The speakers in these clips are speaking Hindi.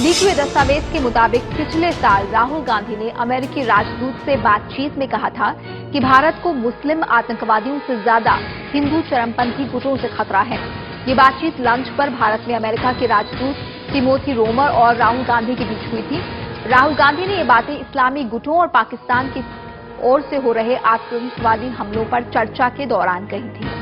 लीक हुए दस्तावेज के मुताबिक पिछले साल राहुल गांधी ने अमेरिकी राजदूत से बातचीत में कहा था कि भारत को मुस्लिम आतंकवादियों से ज्यादा हिंदू चरमपंथी गुटों से खतरा है। ये बातचीत लंच पर भारत में अमेरिका के राजदूत टिमोथी रोमर और राहुल गांधी के बीच हुई थी। राहुल गांधी ने ये बातें इस्लामी गुटों और पाकिस्तान की ओर से हो रहे आतंकवादी हमलों पर चर्चा के दौरान कही थी।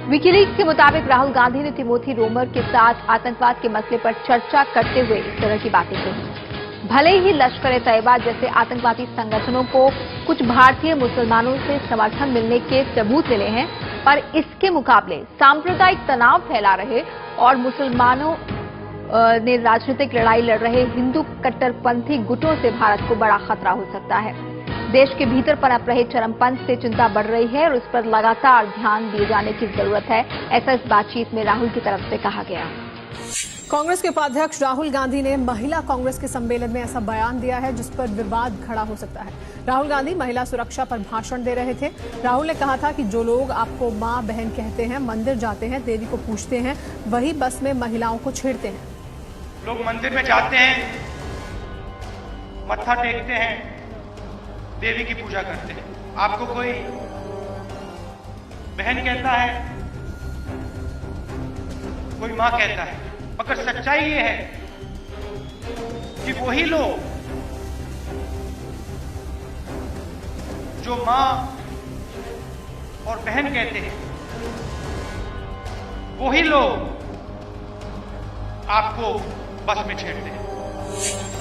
विकीलीक्स के मुताबिक राहुल गांधी ने टिमोथी रोमर के साथ आतंकवाद के मसले पर चर्चा करते हुए इस तरह की बातें कही। भले ही लश्कर-ए-तैयबा जैसे आतंकवादी संगठनों को कुछ भारतीय मुसलमानों से समर्थन मिलने के सबूत मिले हैं, पर इसके मुकाबले सांप्रदायिक तनाव फैला रहे और मुसलमानों ने राजनीतिक लड़ाई लड़ रहे हिंदू कट्टरपंथी गुटों से भारत को बड़ा खतरा हो सकता है। देश के भीतर पनप रहे चरमपंथ से चिंता बढ़ रही है और इस पर लगातार ध्यान दिए जाने की जरूरत है, ऐसा इस बातचीत में राहुल की तरफ से कहा गया। कांग्रेस के उपाध्यक्ष राहुल गांधी ने महिला कांग्रेस के सम्मेलन में ऐसा बयान दिया है जिस पर विवाद खड़ा हो सकता है। राहुल गांधी महिला सुरक्षा पर भाषण दे रहे थे। राहुल ने कहा था कि जो लोग आपको मां बहन कहते हैं, मंदिर जाते हैं, देवी को पूजते हैं, वही बस में महिलाओं को छेड़ते हैं। लोग मंदिर में जाते हैं, मत्था टेकते हैं, देवी की पूजा करते हैं। आपको कोई बहन कहता है, कोई मां कहता है, मगर सच्चाई ये है कि वही लोग जो मां और बहन कहते हैं, वही लोग आपको बस में छेड़ते हैं।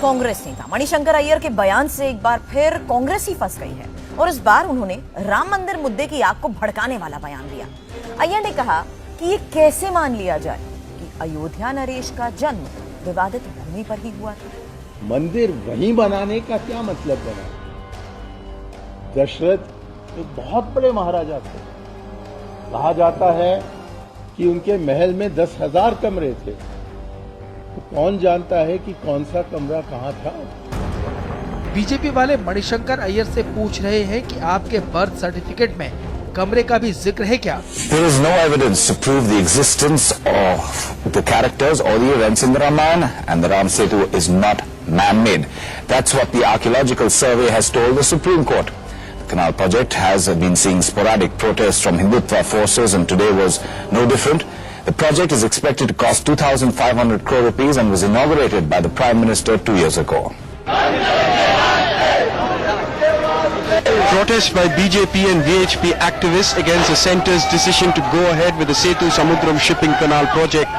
कांग्रेस नेता मणिशंकर अय्यर के बयान से एक बार फिर कांग्रेस ही फंस गई है और इस बार उन्होंने राम मंदिर मुद्दे की आग को भड़काने वाला बयान दिया। अय्यर ने कहा कि ये कैसे मान लिया जाए कि अयोध्या नरेश का जन्म विवादित भूमि पर ही हुआ था। मंदिर वहीं बनाने का क्या मतलब बना? दशरथ एक बहुत बड़े महाराजा थे। कहा जाता है कि उनके महल में 10,000 कमरे थे। तो कौन जानता है कि कौन सा कमरा कहां था? बीजेपी वाले मणिशंकर अय्यर से पूछ रहे हैं कि आपके बर्थ सर्टिफिकेट में कमरे का भी जिक्र है क्या? There is no evidence to prove the existence of the characters or the events in the Ramayana, and the Ram Setu is not man-made. That's what the archaeological survey has told the Supreme Court. The canal project has been seeing sporadic protests from Hindutva forces, and today was no different. The project is expected to cost 2,500 crore rupees and was inaugurated by the Prime Minister 2 years ago. Protest by BJP and VHP activists against the centre's decision to go ahead with the Setu Samudram shipping canal project.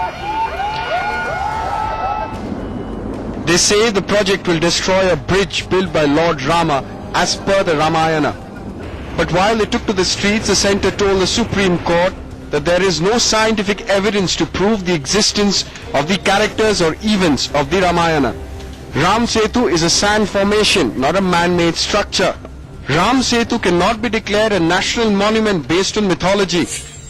They say the project will destroy a bridge built by Lord Rama as per the Ramayana. But while they took to the streets, the centre told the Supreme Court that there is no scientific evidence to prove the existence of the characters or events of the Ramayana. Ram Setu is a sand formation, not a man-made structure. Ram Setu cannot be declared a national monument based on mythology.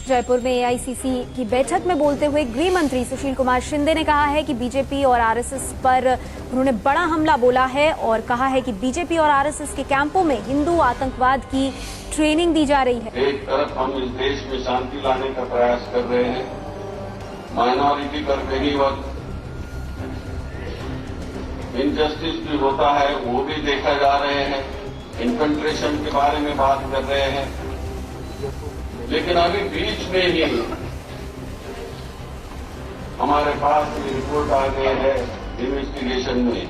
Jaipur में एआईसीसी की बैठक में बोलते हुए गृह मंत्री सुशील कुमार शिंदे ने कहा है कि बीजेपी और आरएसएस पर उन्होंने बड़ा हमला बोला है और कहा है कि बीजेपी और आरएसएस के कैंपों में हिंदू आतंकवाद की ट्रेनिंग दी जा रही है। एक तरफ हम इस देश में शांति लाने का प्रयास कर रहे हैं, माइनॉरिटी पर कई वक्त इनजस्टिस भी होता है, वो भी देखा जा रहे हैं, इन्फिल्ट्रेशन के बारे में बात कर रहे हैं, लेकिन अभी बीच में ही हमारे पास ये रिपोर्ट आ गई है इन्वेस्टिगेशन में,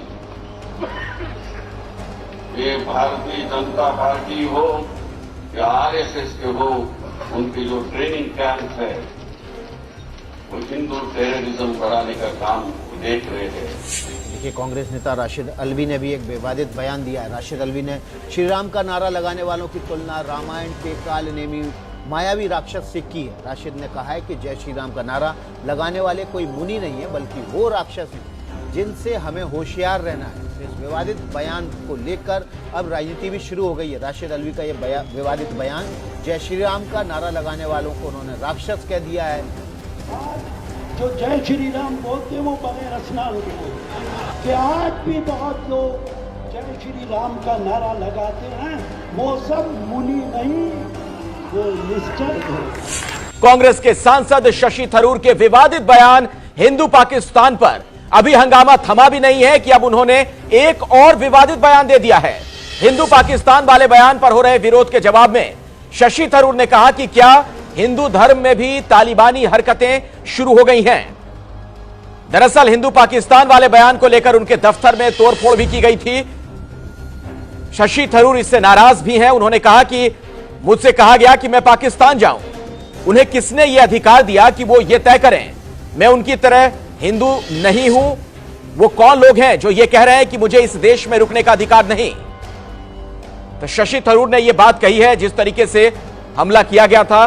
ये भारतीय जनता पार्टी हो या आरएसएस के हो, उनके जो ट्रेनिंग कैंप है वो हिंदू टेररिज्म बढ़ाने का काम देख रहे हैं। देखिए, कांग्रेस नेता राशिद अल्वी ने भी एक विवादित बयान दिया है। राशिद अल्वी ने श्री राम का नारा लगाने वालों की तुलना रामायण के काल नेमी मायावी राक्षस से की है। राशिद ने कहा है कि जय श्री राम का नारा लगाने वाले कोई मुनि नहीं है, बल्कि वो राक्षस हैं जिनसे हमें होशियार रहना है। इस विवादित बयान को लेकर अब राजनीति भी शुरू हो गई है। राशिद अल्वी का ये विवादित बयान, जय श्री राम का नारा लगाने वालों को उन्होंने राक्षस कह दिया है। जो जय श्री राम बोलते हैं वो बड़े रचना कि आज भी बहुत लोग जय श्री राम का नारा लगाते हैं, वो सब मुनि नहीं, वो निश्चय है। कांग्रेस के सांसद शशि थरूर के विवादित बयान हिंदू पाकिस्तान पर अभी हंगामा थमा भी नहीं है कि अब उन्होंने एक और विवादित बयान दे दिया है। हिंदू पाकिस्तान वाले बयान पर हो रहे विरोध के जवाब में शशि थरूर ने कहा कि क्या हिंदू धर्म में भी तालिबानी हरकतें शुरू हो गई हैं। दरअसल हिंदू पाकिस्तान वाले बयान को लेकर उनके दफ्तर में तोड़फोड़ भी की गई थी। शशि थरूर इससे नाराज भी हैं। उन्होंने कहा कि मुझसे कहा गया कि मैं पाकिस्तान जाऊं, उन्हें किसने यह अधिकार दिया कि वो ये तय करें? मैं उनकी तरह हिंदू नहीं हूं। वो कौन लोग हैं जो ये कह रहे हैं कि मुझे इस देश में रुकने का अधिकार नहीं? तो शशि थरूर ने यह बात कही है जिस तरीके से हमला किया गया था।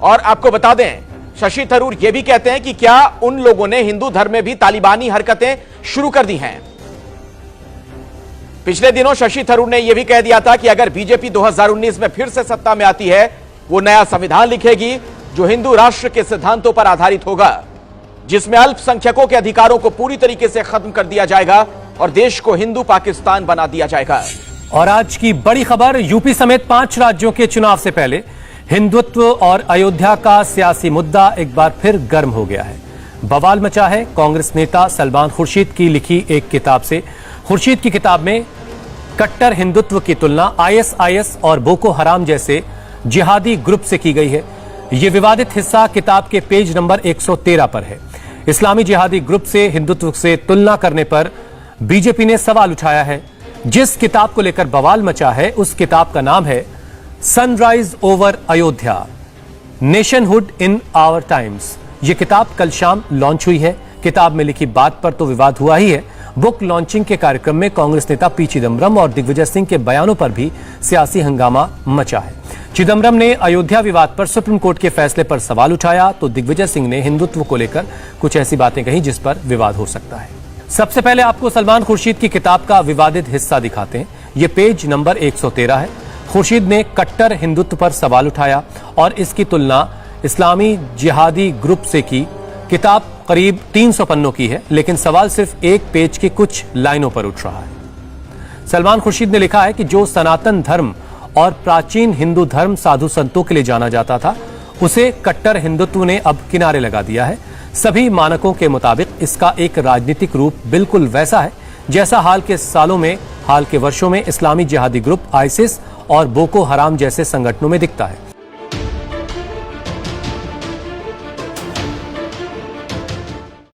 और आपको बता दें, शशि थरूर यह भी कहते हैं कि क्या उन लोगों ने हिंदू धर्म में भी तालिबानी हरकतें शुरू कर दी हैं। पिछले दिनों शशि थरूर ने यह भी कह दिया था कि अगर बीजेपी 2019 में फिर से सत्ता में आती है, वो नया संविधान लिखेगी जो हिंदू राष्ट्र के सिद्धांतों पर आधारित होगा, जिसमें अल्पसंख्यकों के अधिकारों को पूरी तरीके से खत्म कर दिया जाएगा और देश को हिंदू पाकिस्तान बना दिया जाएगा। और आज की बड़ी खबर, यूपी समेत 5 राज्यों के चुनाव से पहले हिंदुत्व और अयोध्या का सियासी मुद्दा एक बार फिर गर्म हो गया है। बवाल मचा है कांग्रेस नेता सलमान खुर्शीद की लिखी एक किताब से। खुर्शीद की किताब में कट्टर हिंदुत्व की तुलना आईएसआईएस और बोको हराम जैसे जिहादी ग्रुप से की गई है। यह विवादित हिस्सा किताब के पेज नंबर 113 पर है। इस्लामी जिहादी ग्रुप से हिंदुत्व से तुलना करने पर बीजेपी ने सवाल उठाया है। जिस किताब को लेकर बवाल मचा है उस किताब का नाम है sunrise over Ayodhya, nationhood in our times. यह किताब कल शाम लॉन्च हुई है। किताब में लिखी बात पर तो विवाद हुआ ही है। बुक लॉन्चिंग के कार्यक्रम में कांग्रेस नेता पी चिदम्बरम और दिग्विजय सिंह के बयानों पर भी सियासी हंगामा मचा है। चिदम्बरम ने अयोध्या विवाद पर सुप्रीम कोर्ट के फैसले पर सवाल उठाया तो दिग्विजय सिंह ने हिंदुत्व को लेकर कुछ ऐसी बातें कही जिस पर विवाद हो सकता है। सबसे पहले आपको सलमान खुर्शीद की किताब का विवादित हिस्सा दिखाते हैं। ये पेज नंबर 113 है। खुर्शीद ने कट्टर हिंदुत्व पर सवाल उठाया और इसकी तुलना इस्लामी जिहादी ग्रुप से की। किताब करीब 300 पन्नों की है, लेकिन सवाल सिर्फ एक पेज की कुछ लाइनों पर उठ रहा है। सलमान खुर्शीद ने लिखा है कि जो सनातन धर्म और प्राचीन हिंदू धर्म साधु संतों के लिए जाना जाता था, उसे कट्टर हिंदुत्व ने अब किनारे लगा दिया है। सभी मानकों के मुताबिक इसका एक राजनीतिक रूप बिल्कुल वैसा है जैसा हाल के वर्षों में इस्लामी जिहादी ग्रुप आईसिस और बोको हराम जैसे संगठनों में दिखता है।